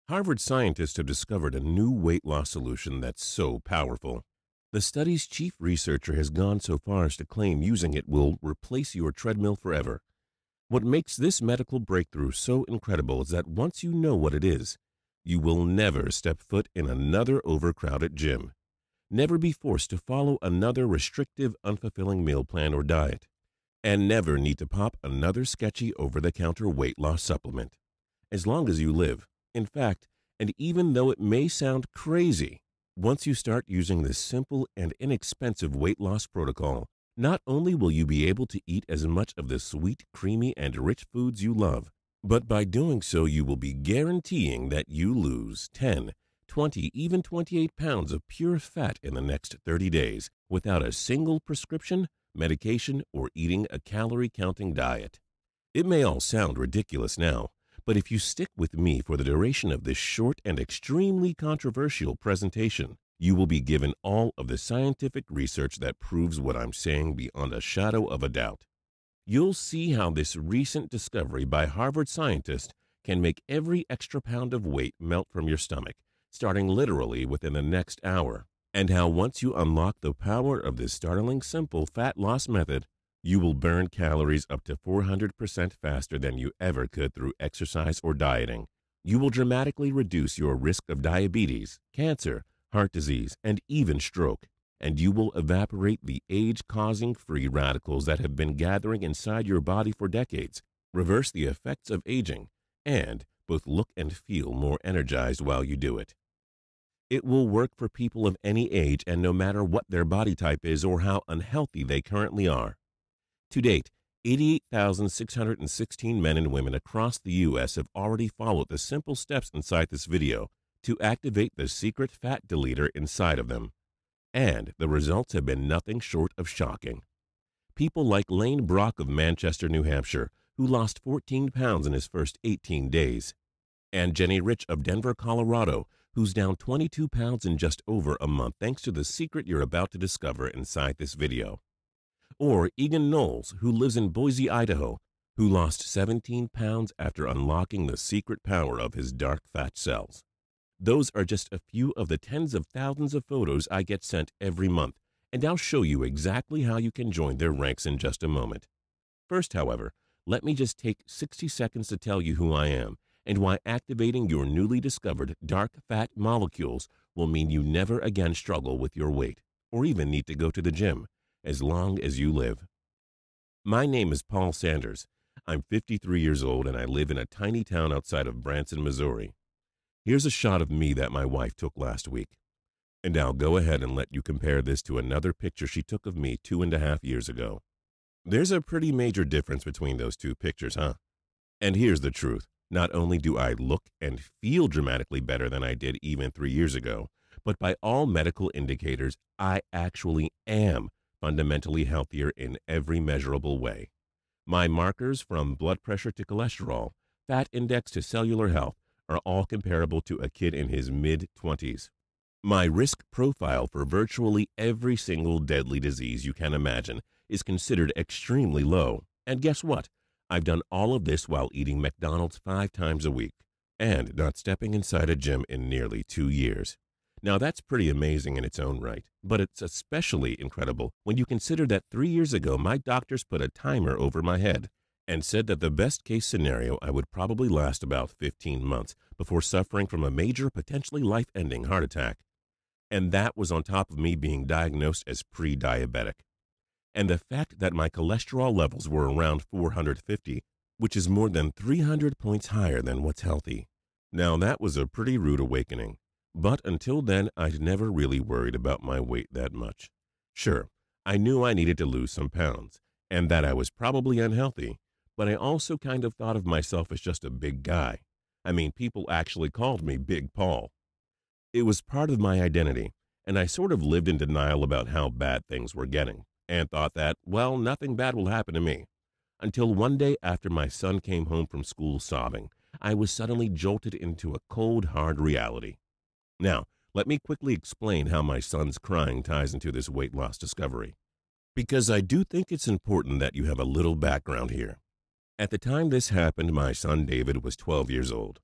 Harvard scientists have discovered a new weight loss solution that's so powerful. The study's chief researcher has gone so far as to claim using it will replace your treadmill forever. What makes this medical breakthrough so incredible is that once you know what it is, you will never step foot in another overcrowded gym, never be forced to follow another restrictive, unfulfilling meal plan or diet, and never need to pop another sketchy over-the-counter weight loss supplement. As long as you live. In fact, and even though it may sound crazy, once you start using this simple and inexpensive weight loss protocol, not only will you be able to eat as much of the sweet, creamy, and rich foods you love, but by doing so you will be guaranteeing that you lose 10, 20, even 28 pounds of pure fat in the next 30 days without a single prescription, medication, or eating a calorie-counting diet. It may all sound ridiculous now, but if you stick with me for the duration of this short and extremely controversial presentation, you will be given all of the scientific research that proves what I'm saying beyond a shadow of a doubt. You'll see how this recent discovery by Harvard scientists can make every extra pound of weight melt from your stomach, starting literally within the next hour, and how once you unlock the power of this startling simple fat loss method, you will burn calories up to 400% faster than you ever could through exercise or dieting. You will dramatically reduce your risk of diabetes, cancer, heart disease, and even stroke. And you will evaporate the age-causing free radicals that have been gathering inside your body for decades, reverse the effects of aging, and both look and feel more energized while you do it. It will work for people of any age and no matter what their body type is or how unhealthy they currently are. To date, 88,616 men and women across the U.S. have already followed the simple steps inside this video to activate the secret fat deleter inside of them. And the results have been nothing short of shocking. People like Lane Brock of Manchester, New Hampshire, who lost 14 pounds in his first 18 days, and Jenny Rich of Denver, Colorado, who's down 22 pounds in just over a month thanks to the secret you're about to discover inside this video. Or Egan Knowles, who lives in Boise, Idaho, who lost 17 pounds after unlocking the secret power of his dark fat cells. Those are just a few of the tens of thousands of photos I get sent every month, and I'll show you exactly how you can join their ranks in just a moment. First, however, let me just take 60 seconds to tell you who I am and why activating your newly discovered dark fat molecules will mean you never again struggle with your weight or even need to go to the gym as long as you live. My name is Paul Sanders. I'm 53 years old and I live in a tiny town outside of Branson, Missouri. Here's a shot of me that my wife took last week. And I'll go ahead and let you compare this to another picture she took of me 2.5 years ago. There's a pretty major difference between those two pictures, huh? And here's the truth. Not only do I look and feel dramatically better than I did even 3 years ago, but by all medical indicators, I actually am fundamentally healthier in every measurable way. My markers from blood pressure to cholesterol, fat index to cellular health, are all comparable to a kid in his mid-20s. My risk profile for virtually every single deadly disease you can imagine is considered extremely low. And guess what? I've done all of this while eating McDonald's 5 times a week and not stepping inside a gym in nearly 2 years. Now that's pretty amazing in its own right, but it's especially incredible when you consider that 3 years ago my doctors put a timer over my head and said that the best case scenario I would probably last about 15 months before suffering from a major, potentially life-ending heart attack. And that was on top of me being diagnosed as pre-diabetic. And the fact that my cholesterol levels were around 450, which is more than 300 points higher than what's healthy. Now that was a pretty rude awakening. But until then, I'd never really worried about my weight that much. Sure, I knew I needed to lose some pounds, and that I was probably unhealthy, but I also kind of thought of myself as just a big guy. I mean, people actually called me Big Paul. It was part of my identity, and I sort of lived in denial about how bad things were getting, and thought that, well, nothing bad will happen to me. Until one day after my son came home from school sobbing, I was suddenly jolted into a cold, hard reality. Now, let me quickly explain how my son's crying ties into this weight loss discovery, because I do think it's important that you have a little background here. At the time this happened, my son David was 12 years old.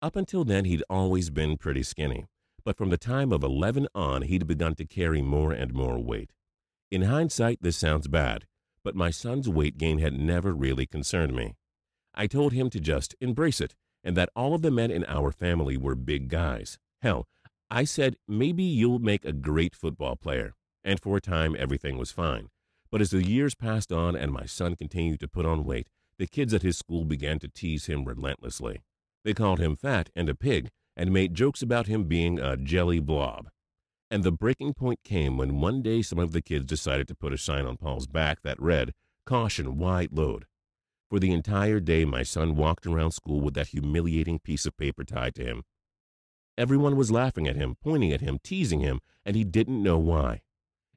Up until then, he'd always been pretty skinny, but from the time of 11 on, he'd begun to carry more and more weight. In hindsight, this sounds bad, but my son's weight gain had never really concerned me. I told him to just embrace it, and that all of the men in our family were big guys. Hell, I said, maybe you'll make a great football player, and for a time everything was fine. But as the years passed on and my son continued to put on weight, the kids at his school began to tease him relentlessly. They called him fat and a pig, and made jokes about him being a jelly blob. And the breaking point came when one day some of the kids decided to put a sign on Paul's back that read, "Caution, wide load." For the entire day, my son walked around school with that humiliating piece of paper tied to him. Everyone was laughing at him, pointing at him, teasing him, and he didn't know why.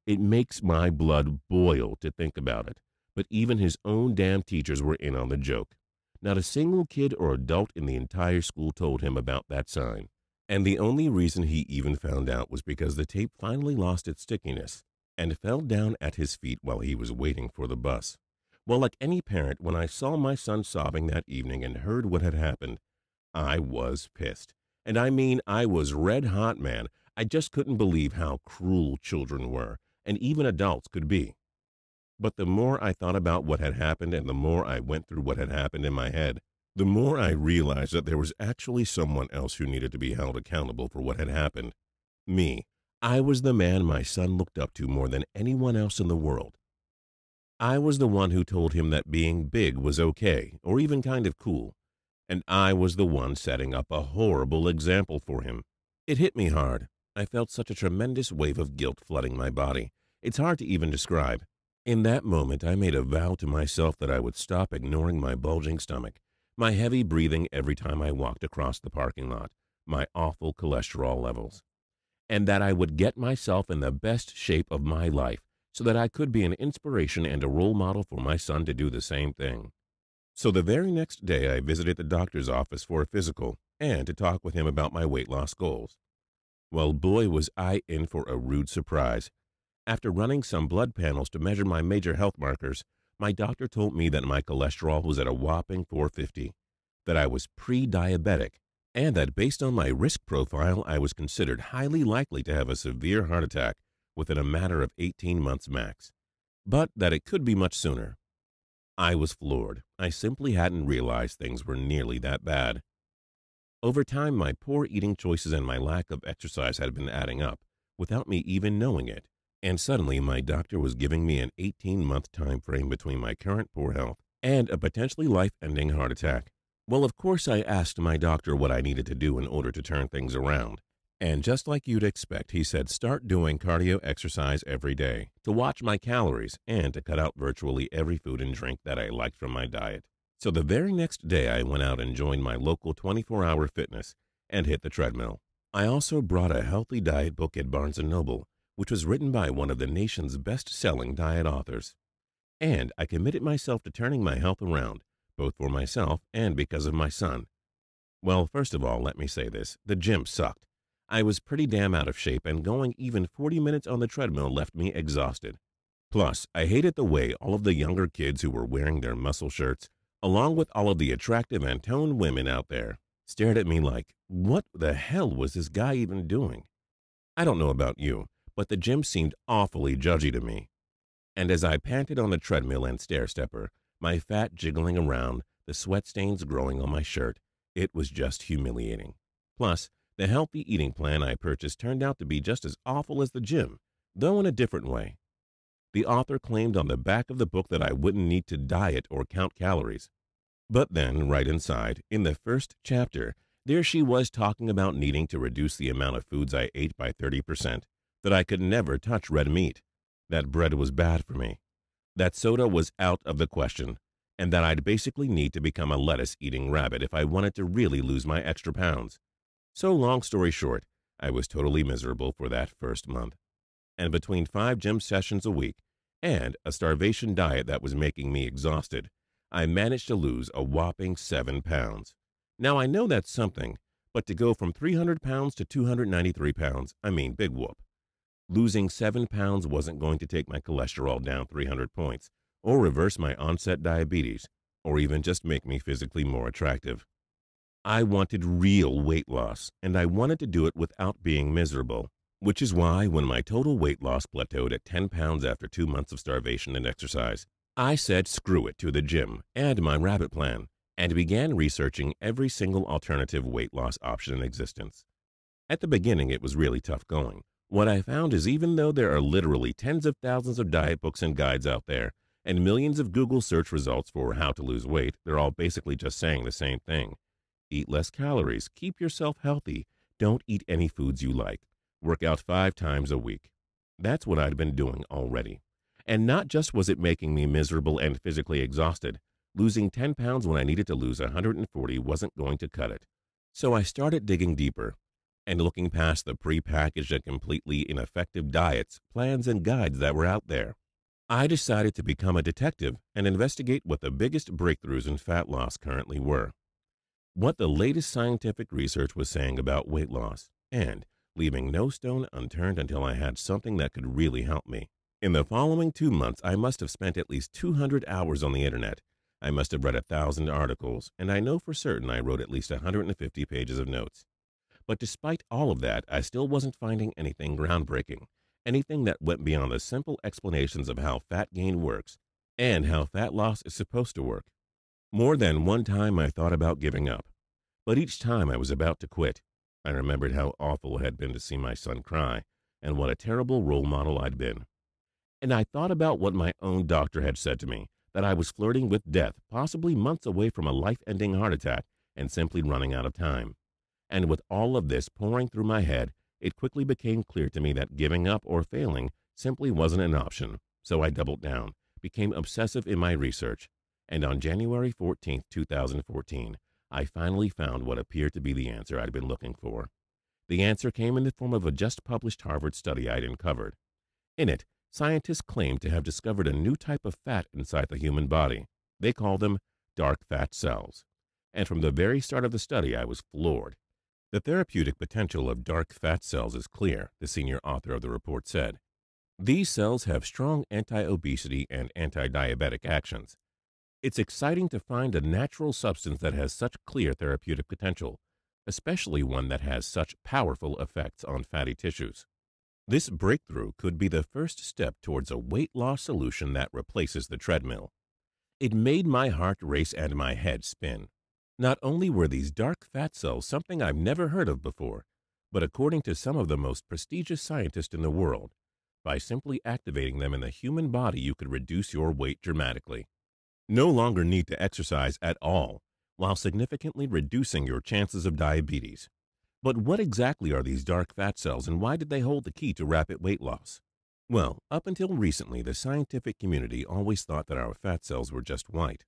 It makes my blood boil to think about it, but even his own damn teachers were in on the joke. Not a single kid or adult in the entire school told him about that sign. And the only reason he even found out was because the tape finally lost its stickiness and fell down at his feet while he was waiting for the bus. Well, like any parent, when I saw my son sobbing that evening and heard what had happened, I was pissed. And I mean, I was red hot, man. I just couldn't believe how cruel children were, and even adults could be. But the more I thought about what had happened and the more I went through what had happened in my head, the more I realized that there was actually someone else who needed to be held accountable for what had happened. Me. I was the man my son looked up to more than anyone else in the world. I was the one who told him that being big was okay, or even kind of cool. And I was the one setting up a horrible example for him. It hit me hard. I felt such a tremendous wave of guilt flooding my body. It's hard to even describe. In that moment, I made a vow to myself that I would stop ignoring my bulging stomach, my heavy breathing every time I walked across the parking lot, my awful cholesterol levels, and that I would get myself in the best shape of my life so that I could be an inspiration and a role model for my son to do the same thing. So the very next day, I visited the doctor's office for a physical and to talk with him about my weight loss goals. Well, boy, was I in for a rude surprise. After running some blood panels to measure my major health markers, my doctor told me that my cholesterol was at a whopping 450, that I was pre-diabetic, and that based on my risk profile, I was considered highly likely to have a severe heart attack within a matter of 18 months max, but that it could be much sooner. I was floored. I simply hadn't realized things were nearly that bad. Over time, my poor eating choices and my lack of exercise had been adding up, without me even knowing it. And suddenly, my doctor was giving me an 18-month time frame between my current poor health and a potentially life-ending heart attack. Well, of course, I asked my doctor what I needed to do in order to turn things around. And just like you'd expect, he said start doing cardio exercise every day, to watch my calories, and to cut out virtually every food and drink that I liked from my diet. So the very next day, I went out and joined my local 24-hour fitness and hit the treadmill. I also brought a healthy diet book at Barnes & Noble, which was written by one of the nation's best-selling diet authors. And I committed myself to turning my health around, both for myself and because of my son. Well, first of all, let me say this. The gym sucked. I was pretty damn out of shape, and going even 40 minutes on the treadmill left me exhausted. Plus, I hated the way all of the younger kids who were wearing their muscle shirts, along with all of the attractive and toned women out there, stared at me like, what the hell was this guy even doing? I don't know about you, but the gym seemed awfully judgy to me. And as I panted on the treadmill and stair-stepper, my fat jiggling around, the sweat stains growing on my shirt, it was just humiliating. Plus, the healthy eating plan I purchased turned out to be just as awful as the gym, though in a different way. The author claimed on the back of the book that I wouldn't need to diet or count calories. But then, right inside, in the first chapter, there she was talking about needing to reduce the amount of foods I ate by 30%, that I could never touch red meat, that bread was bad for me, that soda was out of the question, and that I'd basically need to become a lettuce-eating rabbit if I wanted to really lose my extra pounds. So long story short, I was totally miserable for that first month. And between 5 gym sessions a week and a starvation diet that was making me exhausted, I managed to lose a whopping 7 pounds. Now I know that's something, but to go from 300 pounds to 293 pounds, I mean, big whoop. Losing 7 pounds wasn't going to take my cholesterol down 300 points, or reverse my onset diabetes, or even just make me physically more attractive. I wanted real weight loss, and I wanted to do it without being miserable, which is why when my total weight loss plateaued at 10 pounds after 2 months of starvation and exercise, I said screw it to the gym and my rabbit plan and began researching every single alternative weight loss option in existence. At the beginning, it was really tough going. What I found is even though there are literally tens of thousands of diet books and guides out there, and millions of Google search results for how to lose weight, they're all basically just saying the same thing. Eat less calories, keep yourself healthy, don't eat any foods you like, work out 5 times a week. That's what I'd been doing already. And not just was it making me miserable and physically exhausted, losing 10 pounds when I needed to lose 140 wasn't going to cut it. So I started digging deeper and looking past the pre-packaged and completely ineffective diets, plans, and guides that were out there. I decided to become a detective and investigate what the biggest breakthroughs in fat loss currently were, what the latest scientific research was saying about weight loss, and leaving no stone unturned until I had something that could really help me. In the following 2 months, I must have spent at least 200 hours on the internet. I must have read 1,000 articles, and I know for certain I wrote at least 150 pages of notes. But despite all of that, I still wasn't finding anything groundbreaking, anything that went beyond the simple explanations of how fat gain works and how fat loss is supposed to work. More than one time I thought about giving up, but each time I was about to quit. I remembered how awful it had been to see my son cry and what a terrible role model I'd been. And I thought about what my own doctor had said to me, that I was flirting with death, possibly months away from a life-ending heart attack and simply running out of time. And with all of this pouring through my head, it quickly became clear to me that giving up or failing simply wasn't an option. So I doubled down, became obsessive in my research, and on January 14th, 2014, I finally found what appeared to be the answer I'd been looking for. The answer came in the form of a just-published Harvard study I'd uncovered. In it, scientists claimed to have discovered a new type of fat inside the human body. They call them dark fat cells. And from the very start of the study, I was floored. The therapeutic potential of dark fat cells is clear, the senior author of the report said. These cells have strong anti-obesity and anti-diabetic actions. It's exciting to find a natural substance that has such clear therapeutic potential, especially one that has such powerful effects on fatty tissues. This breakthrough could be the first step towards a weight loss solution that replaces the treadmill. It made my heart race and my head spin. Not only were these dark fat cells something I've never heard of before, but according to some of the most prestigious scientists in the world, by simply activating them in the human body, you could reduce your weight dramatically. No longer need to exercise at all, while significantly reducing your chances of diabetes. But what exactly are these dark fat cells and why did they hold the key to rapid weight loss? Well, up until recently, the scientific community always thought that our fat cells were just white.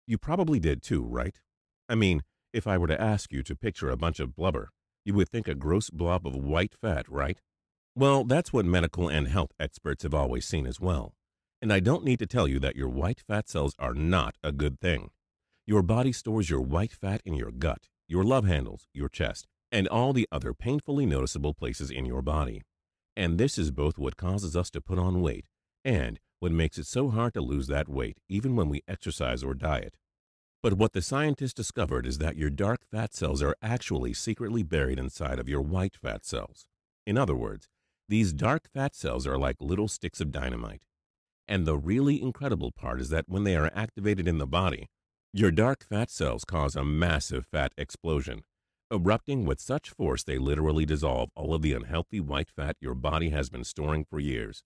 You probably did too, right? I mean, if I were to ask you to picture a bunch of blubber, you would think a gross blob of white fat, right? Well, that's what medical and health experts have always seen as well. And I don't need to tell you that your white fat cells are not a good thing. Your body stores your white fat in your gut, your love handles, your chest, and all the other painfully noticeable places in your body. And this is both what causes us to put on weight and what makes it so hard to lose that weight even when we exercise or diet. But what the scientists discovered is that your dark fat cells are actually secretly buried inside of your white fat cells. In other words, these dark fat cells are like little sticks of dynamite. And the really incredible part is that when they are activated in the body, your dark fat cells cause a massive fat explosion, erupting with such force they literally dissolve all of the unhealthy white fat your body has been storing for years,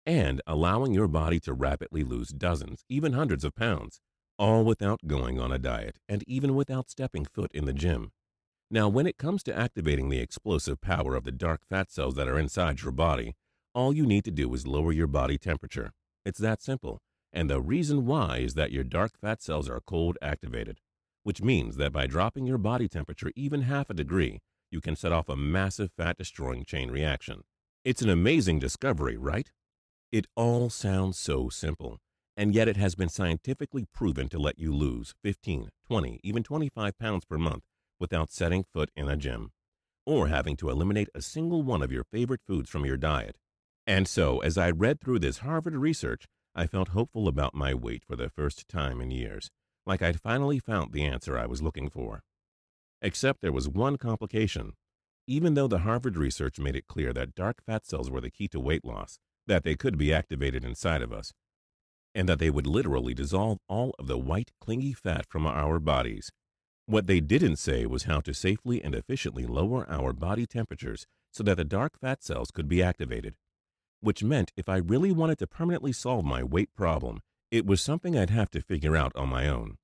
and allowing your body to rapidly lose dozens, even hundreds of pounds, all without going on a diet and even without stepping foot in the gym. Now, when it comes to activating the explosive power of the dark fat cells that are inside your body, all you need to do is lower your body temperature. It's that simple. And the reason why is that your dark fat cells are cold activated, which means that by dropping your body temperature even half a degree, you can set off a massive fat destroying chain reaction. It's an amazing discovery, right? It all sounds so simple, and yet it has been scientifically proven to let you lose 15, 20, even 25 pounds per month without setting foot in a gym, or having to eliminate a single one of your favorite foods from your diet. And so, as I read through this Harvard research, I felt hopeful about my weight for the first time in years, like I'd finally found the answer I was looking for. Except there was one complication. Even though the Harvard research made it clear that dark fat cells were the key to weight loss, that they could be activated inside of us, and that they would literally dissolve all of the white, clingy fat from our bodies, what they didn't say was how to safely and efficiently lower our body temperatures so that the dark fat cells could be activated. Which meant if I really wanted to permanently solve my weight problem, it was something I'd have to figure out on my own.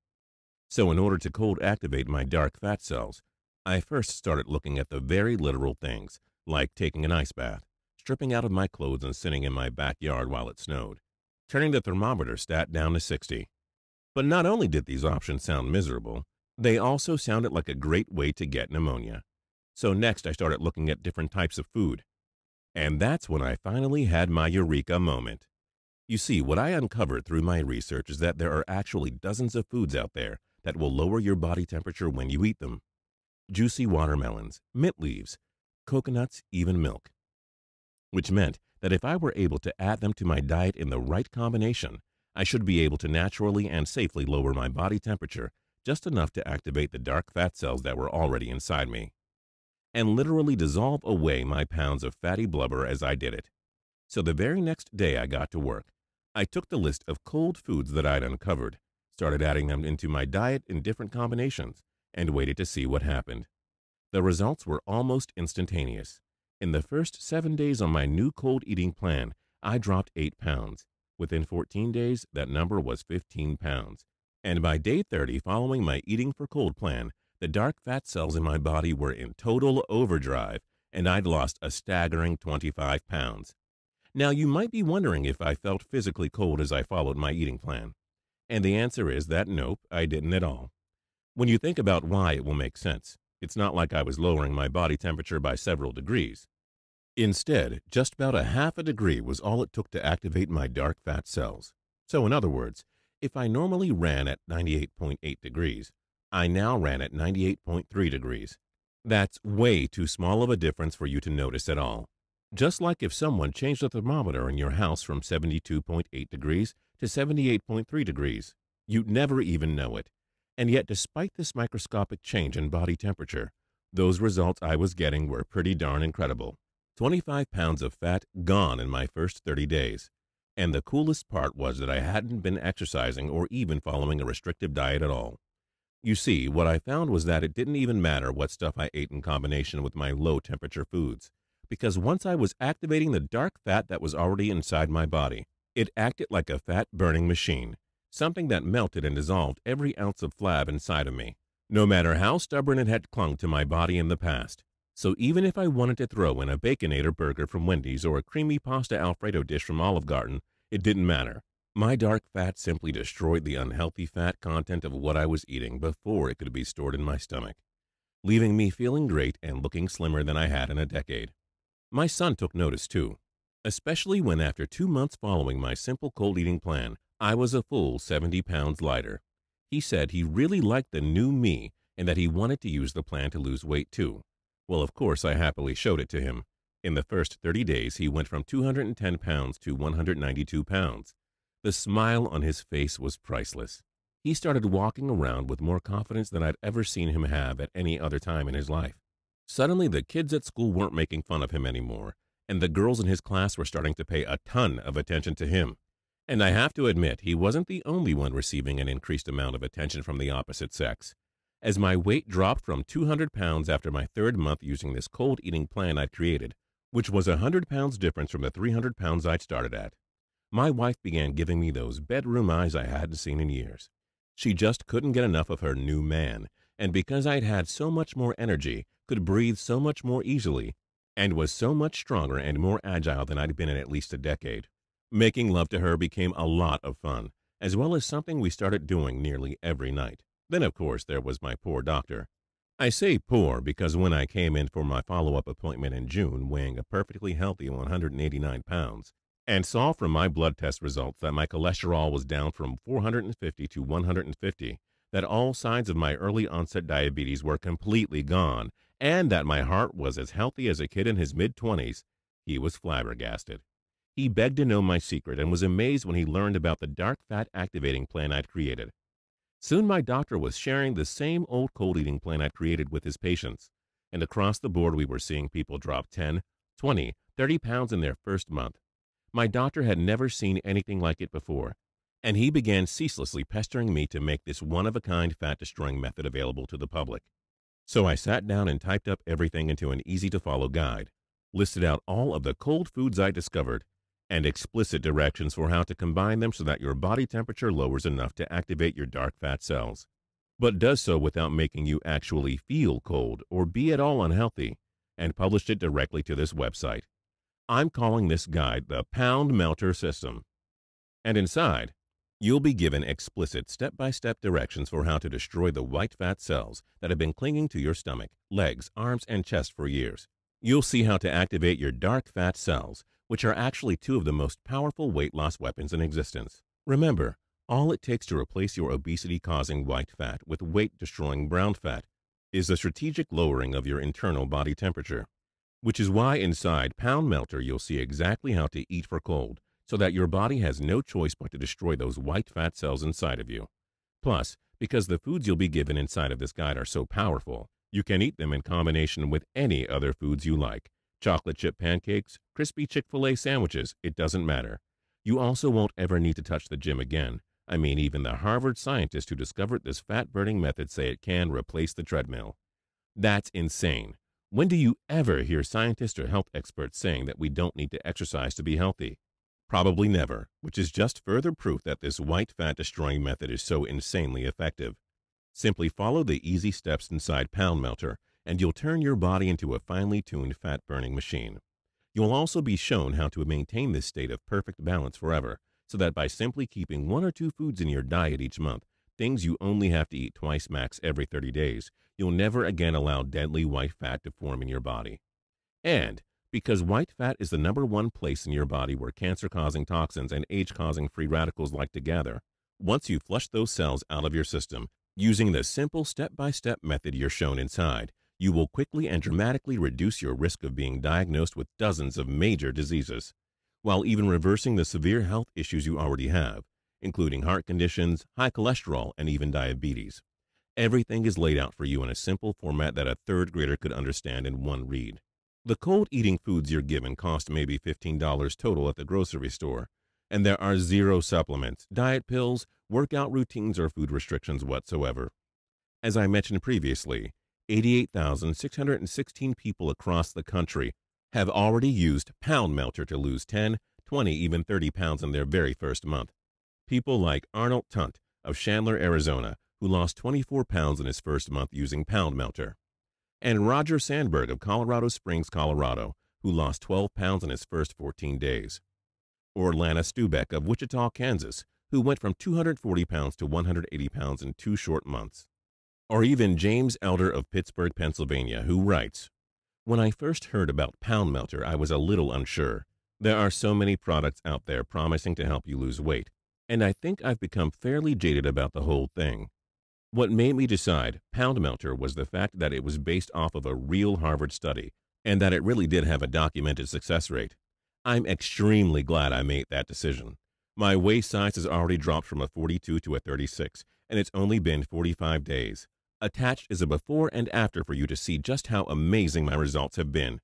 So in order to cold activate my dark fat cells, I first started looking at the very literal things, like taking an ice bath, stripping out of my clothes and sitting in my backyard while it snowed, turning the thermometer stat down to 60. But not only did these options sound miserable, they also sounded like a great way to get pneumonia. So next I started looking at different types of food. And that's when I finally had my eureka moment. You see, what I uncovered through my research is that there are actually dozens of foods out there that will lower your body temperature when you eat them. Juicy watermelons, mint leaves, coconuts, even milk. Which meant that if I were able to add them to my diet in the right combination, I should be able to naturally and safely lower my body temperature just enough to activate the dark fat cells that were already inside me, and literally dissolve away my pounds of fatty blubber as I did it. So the very next day I got to work, I took the list of cold foods that I'd uncovered, started adding them into my diet in different combinations, and waited to see what happened. The results were almost instantaneous. In the first 7 days on my new cold eating plan, I dropped 8 pounds. Within 14 days, that number was 15 pounds. And by day 30 following my eating for cold plan, the dark fat cells in my body were in total overdrive, and I'd lost a staggering 25 pounds. Now, you might be wondering if I felt physically cold as I followed my eating plan. And the answer is that nope, I didn't at all. When you think about why, it will make sense. It's not like I was lowering my body temperature by several degrees. Instead, just about a half a degree was all it took to activate my dark fat cells. So in other words, if I normally ran at 98.8 degrees, I now ran at 98.3 degrees. That's way too small of a difference for you to notice at all. Just like if someone changed the thermometer in your house from 72.8 degrees to 78.3 degrees, you'd never even know it. And yet, despite this microscopic change in body temperature, those results I was getting were pretty darn incredible. 25 pounds of fat gone in my first 30 days. And the coolest part was that I hadn't been exercising or even following a restrictive diet at all. You see, what I found was that it didn't even matter what stuff I ate in combination with my low temperature foods, because once I was activating the dark fat that was already inside my body, it acted like a fat burning machine, something that melted and dissolved every ounce of flab inside of me, no matter how stubborn it had clung to my body in the past. So even if I wanted to throw in a Baconator burger from Wendy's or a creamy pasta Alfredo dish from Olive Garden, it didn't matter. My dark fat simply destroyed the unhealthy fat content of what I was eating before it could be stored in my stomach, leaving me feeling great and looking slimmer than I had in a decade. My son took notice too, especially when after 2 months following my simple cold eating plan, I was a full 70 pounds lighter. He said he really liked the new me and that he wanted to use the plan to lose weight too. Well, of course, I happily showed it to him. In the first 30 days, he went from 210 pounds to 192 pounds. The smile on his face was priceless. He started walking around with more confidence than I'd ever seen him have at any other time in his life. Suddenly, the kids at school weren't making fun of him anymore, and the girls in his class were starting to pay a ton of attention to him. And I have to admit, he wasn't the only one receiving an increased amount of attention from the opposite sex. As my weight dropped from 200 pounds after my 3rd month using this cold eating plan I'd created, which was 100 pounds difference from the 300 pounds I'd started at, my wife began giving me those bedroom eyes I hadn't seen in years. She just couldn't get enough of her new man, and because I'd had so much more energy, could breathe so much more easily, and was so much stronger and more agile than I'd been in at least a decade, making love to her became a lot of fun, as well as something we started doing nearly every night. Then, of course, there was my poor doctor. I say poor because when I came in for my follow-up appointment in June, weighing a perfectly healthy 189 pounds, and saw from my blood test results that my cholesterol was down from 450 to 150, that all signs of my early onset diabetes were completely gone, and that my heart was as healthy as a kid in his mid-20s, he was flabbergasted. He begged to know my secret and was amazed when he learned about the dark fat activating plan I'd created. Soon my doctor was sharing the same old cold eating plan I'd created with his patients. And across the board, we were seeing people drop 10, 20, 30 pounds in their first month. My doctor had never seen anything like it before, and he began ceaselessly pestering me to make this one-of-a-kind fat-destroying method available to the public. So I sat down and typed up everything into an easy-to-follow guide, listed out all of the cold foods I discovered, and explicit directions for how to combine them so that your body temperature lowers enough to activate your dark fat cells, but does so without making you actually feel cold or be at all unhealthy, and published it directly to this website. I'm calling this guide the Pound Melter System. And inside, you'll be given explicit step-by-step directions for how to destroy the white fat cells that have been clinging to your stomach, legs, arms, and chest for years. You'll see how to activate your dark fat cells, which are actually two of the most powerful weight loss weapons in existence. Remember, all it takes to replace your obesity-causing white fat with weight-destroying brown fat is the strategic lowering of your internal body temperature, which is why inside Pound Melter you'll see exactly how to eat for cold, so that your body has no choice but to destroy those white fat cells inside of you. Plus, because the foods you'll be given inside of this guide are so powerful, you can eat them in combination with any other foods you like. Chocolate chip pancakes, crispy Chick-fil-A sandwiches, it doesn't matter. You also won't ever need to touch the gym again. I mean, even the Harvard scientists who discovered this fat-burning method say it can replace the treadmill. That's insane. When do you ever hear scientists or health experts saying that we don't need to exercise to be healthy? Probably never, which is just further proof that this white fat destroying method is so insanely effective. Simply follow the easy steps inside Pound Melter, and you'll turn your body into a finely tuned fat-burning machine. You'll also be shown how to maintain this state of perfect balance forever, so that by simply keeping 1 or 2 foods in your diet each month, things you only have to eat twice max every 30 days, you'll never again allow deadly white fat to form in your body. And because white fat is the #1 place in your body where cancer-causing toxins and age-causing free radicals like to gather, once you flush those cells out of your system, using the simple step-by-step method you're shown inside, you will quickly and dramatically reduce your risk of being diagnosed with dozens of major diseases, while even reversing the severe health issues you already have, including heart conditions, high cholesterol, and even diabetes. Everything is laid out for you in a simple format that a third grader could understand in one read. The cold eating foods you're given cost maybe $15 total at the grocery store, and there are 0 supplements, diet pills, workout routines, or food restrictions whatsoever. As I mentioned previously, 88,616 people across the country have already used Pound Melter to lose 10, 20, even 30 pounds in their very first month. People like Arnold Tunt of Chandler, Arizona, who lost 24 pounds in his first month using Pound Melter, and Roger Sandberg of Colorado Springs, Colorado, who lost 12 pounds in his first 14 days. Or Lana Stubeck of Wichita, Kansas, who went from 240 pounds to 180 pounds in 2 short months. Or even James Elder of Pittsburgh, Pennsylvania, who writes, "When I first heard about Pound Melter, I was a little unsure. There are so many products out there promising to help you lose weight, and I think I've become fairly jaded about the whole thing. What made me decide Pound Melter was the fact that it was based off of a real Harvard study, and that it really did have a documented success rate. I'm extremely glad I made that decision. My waist size has already dropped from a 42 to a 36, and it's only been 45 days. Attached is a before and after for you to see just how amazing my results have been.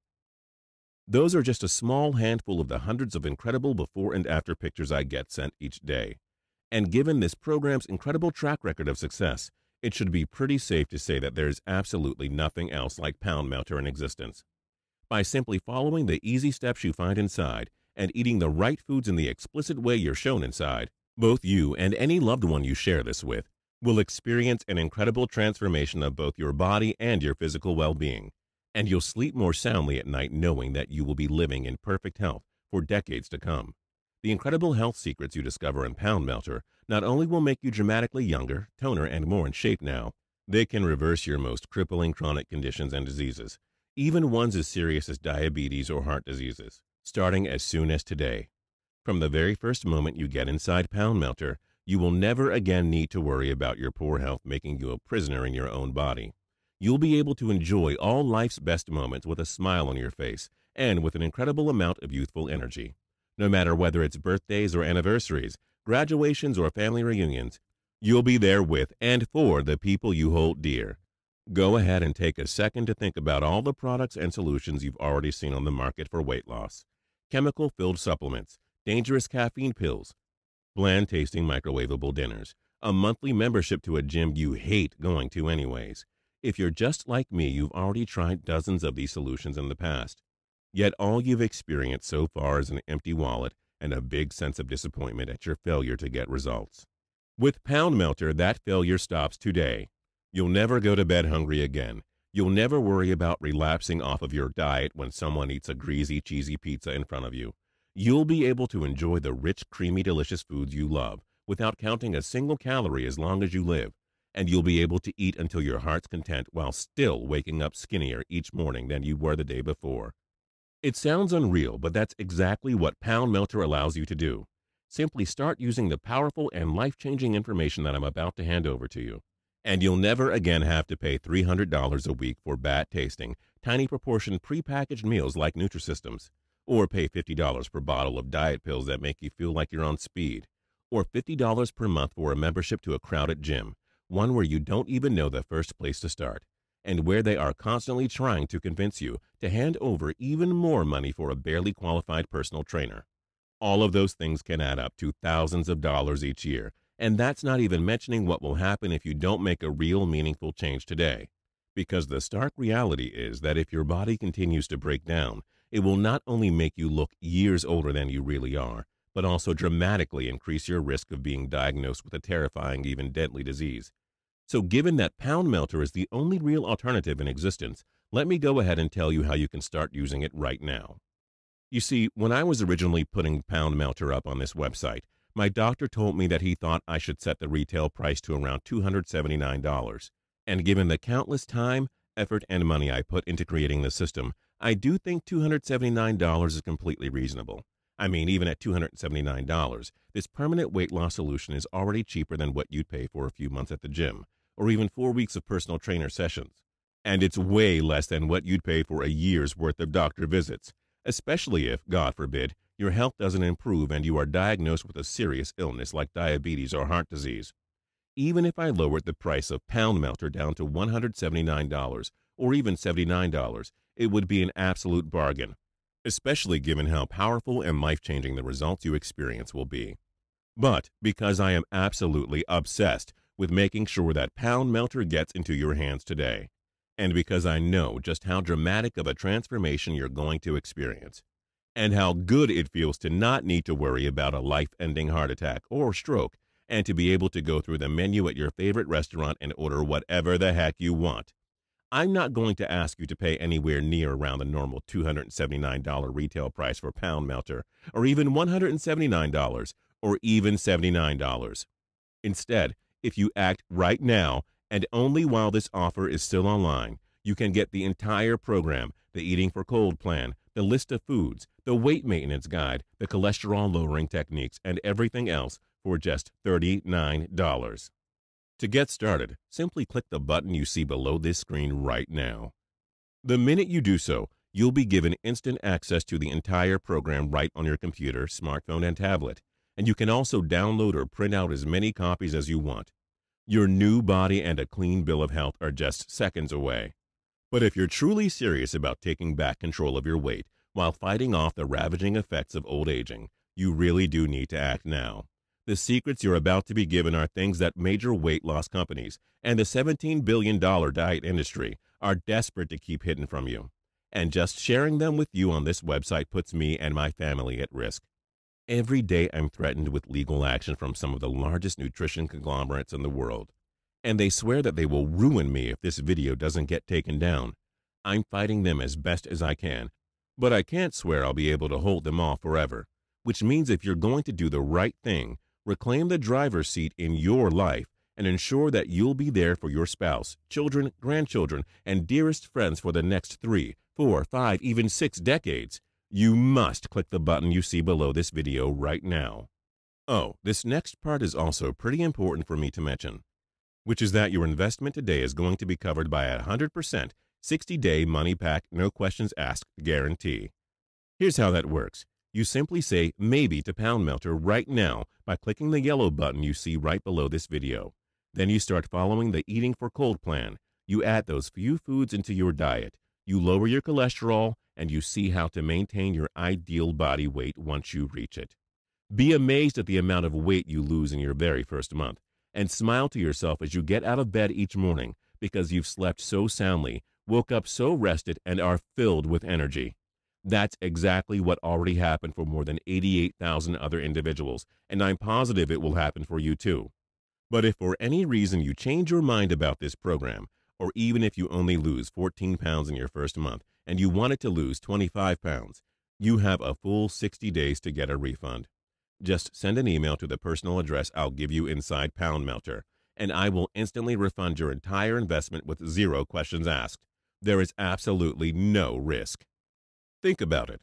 Those are just a small handful of the hundreds of incredible before and after pictures I get sent each day. And given this program's incredible track record of success, it should be pretty safe to say that there's absolutely nothing else like Pound Melter in existence. By simply following the easy steps you find inside and eating the right foods in the explicit way you're shown inside, both you and any loved one you share this with will experience an incredible transformation of both your body and your physical well-being, and you'll sleep more soundly at night knowing that you will be living in perfect health for decades to come. The incredible health secrets you discover in Pound Melter not only will make you dramatically younger, toner, and more in shape now, they can reverse your most crippling chronic conditions and diseases, even ones as serious as diabetes or heart diseases, starting as soon as today. From the very first moment you get inside Pound Melter, you will never again need to worry about your poor health making you a prisoner in your own body. You'll be able to enjoy all life's best moments with a smile on your face and with an incredible amount of youthful energy. No matter whether it's birthdays or anniversaries, graduations or family reunions, You'll be there with and for the people you hold dear. Go ahead and take a second to think about all the products and solutions you've already seen on the market for weight loss. Chemical-filled supplements, dangerous caffeine pills, bland-tasting microwavable dinners, a monthly membership to a gym you hate going to anyways. If you're just like me, you've already tried dozens of these solutions in the past. Yet all you've experienced so far is an empty wallet and a big sense of disappointment at your failure to get results. With Pound Melter, that failure stops today. You'll never go to bed hungry again. You'll never worry about relapsing off of your diet when someone eats a greasy, cheesy pizza in front of you. You'll be able to enjoy the rich, creamy, delicious foods you love without counting a single calorie as long as you live. And you'll be able to eat until your heart's content while still waking up skinnier each morning than you were the day before. It sounds unreal, but that's exactly what Pound Melter allows you to do. Simply start using the powerful and life-changing information that I'm about to hand over to you. And you'll never again have to pay $300 a week for bad-tasting, tiny proportion prepackaged meals like Nutrisystems, or pay $50 per bottle of diet pills that make you feel like you're on speed, or $50 per month for a membership to a crowded gym, one where you don't even know the first place to start, and where they are constantly trying to convince you to hand over even more money for a barely qualified personal trainer. All of those things can add up to thousands of dollars each year, and that's not even mentioning what will happen if you don't make a real meaningful change today. Because the stark reality is that if your body continues to break down, it will not only make you look years older than you really are, but also dramatically increase your risk of being diagnosed with a terrifying, even deadly disease. So given that Pound Melter is the only real alternative in existence, let me go ahead and tell you how you can start using it right now. You see, when I was originally putting Pound Melter up on this website, my doctor told me that he thought I should set the retail price to around $279. And given the countless time, effort, and money I put into creating the system, I do think $279 is completely reasonable. I mean, even at $279, this permanent weight loss solution is already cheaper than what you'd pay for a few months at the gym, or even 4 weeks of personal trainer sessions. And it's way less than what you'd pay for a year's worth of doctor visits, especially if, God forbid, your health doesn't improve and you are diagnosed with a serious illness like diabetes or heart disease. Even if I lowered the price of Pound Melter down to $179 or even $79, it would be an absolute bargain, especially given how powerful and life-changing the results you experience will be. But because I am absolutely obsessed with making sure that Pound Melter gets into your hands today, and because I know just how dramatic of a transformation you're going to experience, and how good it feels to not need to worry about a life-ending heart attack or stroke, and to be able to go through the menu at your favorite restaurant and order whatever the heck you want. I'm not going to ask you to pay anywhere near around the normal $279 retail price for Pound Melter, or even $179, or even $79. Instead, if you act right now, and only while this offer is still online, you can get the entire program, the Eating for Cold plan, the list of foods, the weight maintenance guide, the cholesterol-lowering techniques, and everything else for just $39. To get started, simply click the button you see below this screen right now. The minute you do so, you'll be given instant access to the entire program right on your computer, smartphone, and tablet, and you can also download or print out as many copies as you want. Your new body and a clean bill of health are just seconds away. But if you're truly serious about taking back control of your weight while fighting off the ravaging effects of old aging, you really do need to act now. The secrets you're about to be given are things that major weight loss companies and the $17 billion diet industry are desperate to keep hidden from you. And just sharing them with you on this website puts me and my family at risk. Every day I'm threatened with legal action from some of the largest nutrition conglomerates in the world, and they swear that they will ruin me if this video doesn't get taken down. I'm fighting them as best as I can, but I can't swear I'll be able to hold them off forever, which means if you're going to do the right thing, reclaim the driver's seat in your life and ensure that you'll be there for your spouse, children, grandchildren, and dearest friends for the next 3, 4, 5, even 6 decades, you must click the button you see below this video right now. Oh, this next part is also pretty important for me to mention, which is that your investment today is going to be covered by a 100% 60-day money-back, no questions asked guarantee. Here's how that works. You simply say maybe to Pound Melter right now by clicking the yellow button you see right below this video. Then you start following the Eating for Cold plan. You add those few foods into your diet. You lower your cholesterol, and you see how to maintain your ideal body weight once you reach it. Be amazed at the amount of weight you lose in your very first month, and smile to yourself as you get out of bed each morning because you've slept so soundly, woke up so rested, and are filled with energy. That's exactly what already happened for more than 88,000 other individuals, and I'm positive it will happen for you too. But if for any reason you change your mind about this program, or even if you only lose 14 pounds in your first month and you wanted to lose 25 pounds, you have a full 60 days to get a refund. Just send an email to the personal address I'll give you inside Pound Melter, and I will instantly refund your entire investment with 0 questions asked. There is absolutely no risk. Think about it.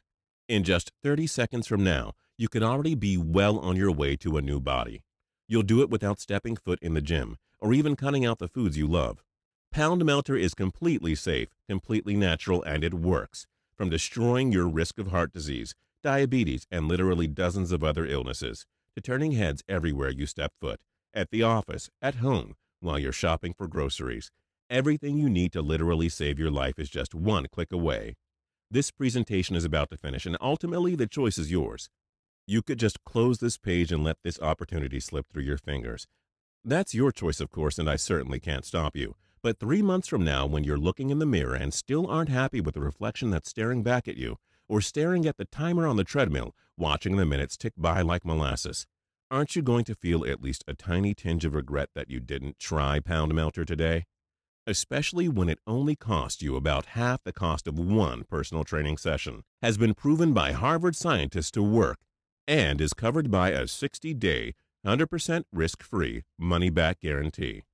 In just 30 seconds from now, you could already be well on your way to a new body. You'll do it without stepping foot in the gym or even cutting out the foods you love. Pound Melter is completely safe, completely natural, and it works. From destroying your risk of heart disease, diabetes, and literally dozens of other illnesses, to turning heads everywhere you step foot, at the office, at home, while you're shopping for groceries. Everything you need to literally save your life is just one click away. This presentation is about to finish, and ultimately the choice is yours. You could just close this page and let this opportunity slip through your fingers. That's your choice, of course, and I certainly can't stop you. But 3 months from now, when you're looking in the mirror and still aren't happy with the reflection that's staring back at you, or staring at the timer on the treadmill, watching the minutes tick by like molasses, aren't you going to feel at least a tiny tinge of regret that you didn't try Pound Melter today? Especially when it only cost you about half the cost of one personal training session, has been proven by Harvard scientists to work, and is covered by a 60-day, 100% risk-free, money-back guarantee.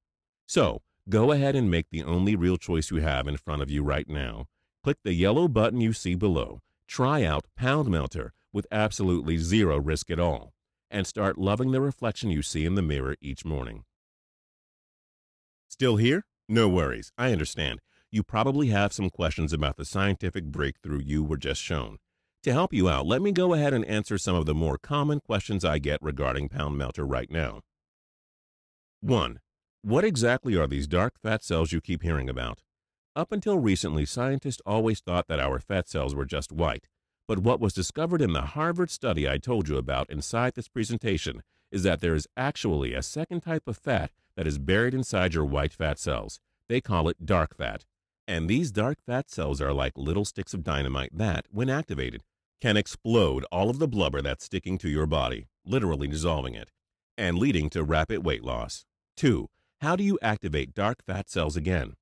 So, go ahead and make the only real choice you have in front of you right now. Click the yellow button you see below. Try out Pound Melter with absolutely 0 risk at all, and start loving the reflection you see in the mirror each morning. Still here? No worries, I understand. You probably have some questions about the scientific breakthrough you were just shown. To help you out, let me go ahead and answer some of the more common questions I get regarding Pound Melter right now. 1. What exactly are these dark fat cells you keep hearing about? Up until recently, scientists always thought that our fat cells were just white. But what was discovered in the Harvard study I told you about inside this presentation is that there is actually a second type of fat that is buried inside your white fat cells. They call it dark fat. And these dark fat cells are like little sticks of dynamite that, when activated, can explode all of the blubber that's sticking to your body, literally dissolving it, and leading to rapid weight loss. 2. How do you activate dark fat cells again?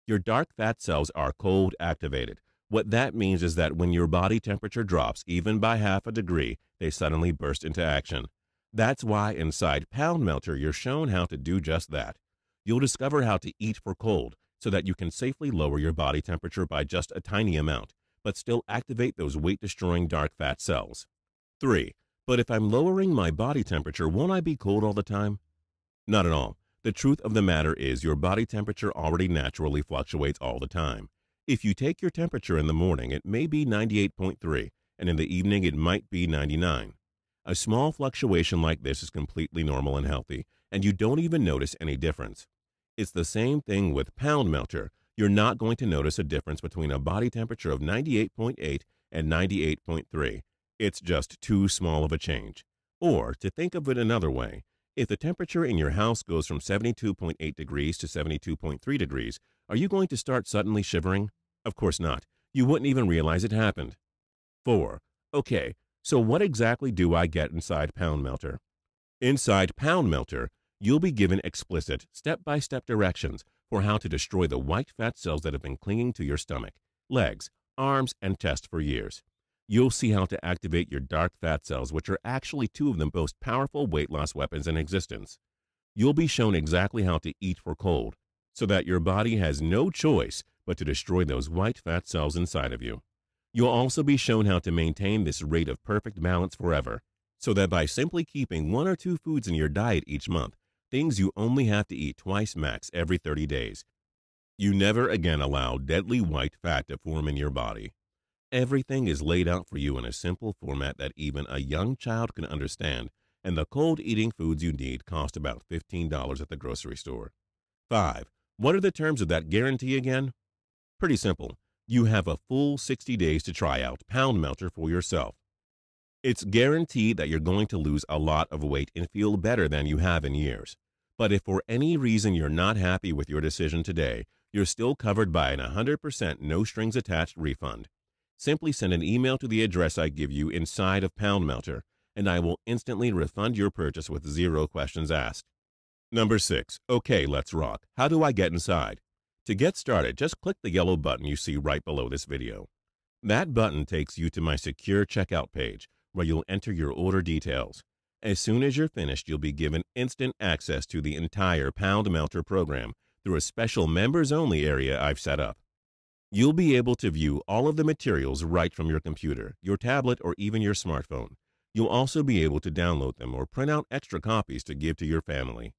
Your dark fat cells are cold activated. What that means is that when your body temperature drops even by half a degree, they suddenly burst into action. That's why inside Pound Melter you're shown how to do just that. You'll discover how to eat for cold so that you can safely lower your body temperature by just a tiny amount, but still activate those weight-destroying dark fat cells. 3. But if I'm lowering my body temperature, won't I be cold all the time? Not at all. The truth of the matter is your body temperature already naturally fluctuates all the time. If you take your temperature in the morning, it may be 98.3, and in the evening it might be 99. A small fluctuation like this is completely normal and healthy, and you don't even notice any difference. It's the same thing with Pound Melter. You're not going to notice a difference between a body temperature of 98.8 and 98.3. It's just too small of a change. Or, to think of it another way, if the temperature in your house goes from 72.8 degrees to 72.3 degrees, are you going to start suddenly shivering? Of course not. You wouldn't even realize it happened. 4. Okay, so what exactly do I get inside Pound Melter? Inside Pound Melter, you'll be given explicit, step-by-step directions for how to destroy the white fat cells that have been clinging to your stomach, legs, arms, and chest for years. You'll see how to activate your dark fat cells, which are actually 2 of the most powerful weight loss weapons in existence. You'll be shown exactly how to eat for cold, so that your body has no choice but to destroy those white fat cells inside of you. You'll also be shown how to maintain this rate of perfect balance forever, so that by simply keeping 1 or 2 foods in your diet each month, things you only have to eat twice max every 30 days, you never again allow deadly white fat to form in your body. Everything is laid out for you in a simple format that even a young child can understand, and the cold eating foods you need cost about $15 at the grocery store. 5. What are the terms of that guarantee again? Pretty simple. You have a full 60 days to try out Pound Melter for yourself. It's guaranteed that you're going to lose a lot of weight and feel better than you have in years. But if for any reason you're not happy with your decision today, you're still covered by an 100% no strings attached refund. Simply send an email to the address I give you inside of Pound Melter, and I will instantly refund your purchase with 0 questions asked. Number 6. Okay, let's rock. How do I get inside? To get started, just click the yellow button you see right below this video. That button takes you to my secure checkout page, where you'll enter your order details. As soon as you're finished, you'll be given instant access to the entire Pound Melter program through a special members-only area I've set up. You'll be able to view all of the materials right from your computer, your tablet, or even your smartphone. You'll also be able to download them or print out extra copies to give to your family.